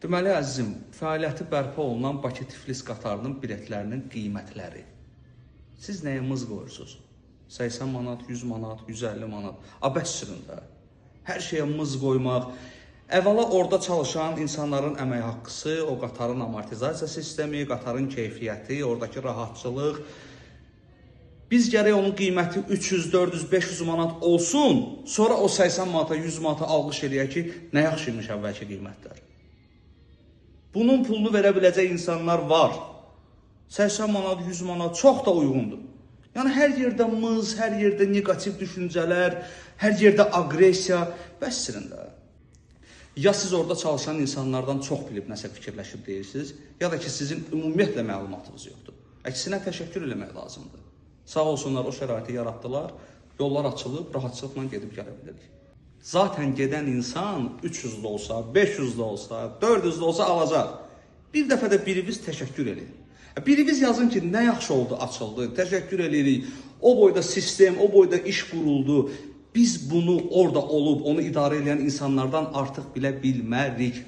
Deməli, əzizim, fəaliyyəti bərpa olunan Bakı-Tiflis qatarının biletlərinin qiymətləri. Siz nəyə mız qoyursunuz? 80 manat, 100 manat, 150 manat. Abəs süründə. Hər şeyə mız qoymaq. Əvvəla orada çalışan insanların əmək haqqısı, o qatarın amortizasiya sistemi, qatarın keyfiyyəti, oradakı rahatçılıq. Biz gərək onun qiyməti 300, 400, 500 manat olsun, sonra o 80 manata, 100 manata alqış eləyək ki, nə yaxşıymış əvvəlki qiymətlər. Bunun pulunu verə biləcək insanlar var. 80 manat, 100 manat çox da uyğundur. Yəni, hər yerdə mız, hər yerdə negativ düşüncələr, hər yerdə agresiya, bəsdirin də. Ya siz orada çalışan insanlardan çox bilib nəsə fikirləşib deyirsiniz, ya da ki, sizin ümumiyyətlə məlumatınız yoxdur. Əksinə təşəkkür eləmək lazımdır. Sağ olsunlar, o şəraiti yaratdılar, yollar açılıb, rahatçılıqla gedib gələ bilirik. Zaten gedən insan 300 də olsa, 500 də olsa, 400 də olsa alacaq. Bir dəfə də biriniz təşəkkür edin. Biriniz yazın ki, nə yaxşı oldu, açıldı, təşəkkür edirik. O boyda sistem, o boyda iş quruldu. Biz bunu orada olub, onu idarə edən insanlardan artıq bilə bilmərik.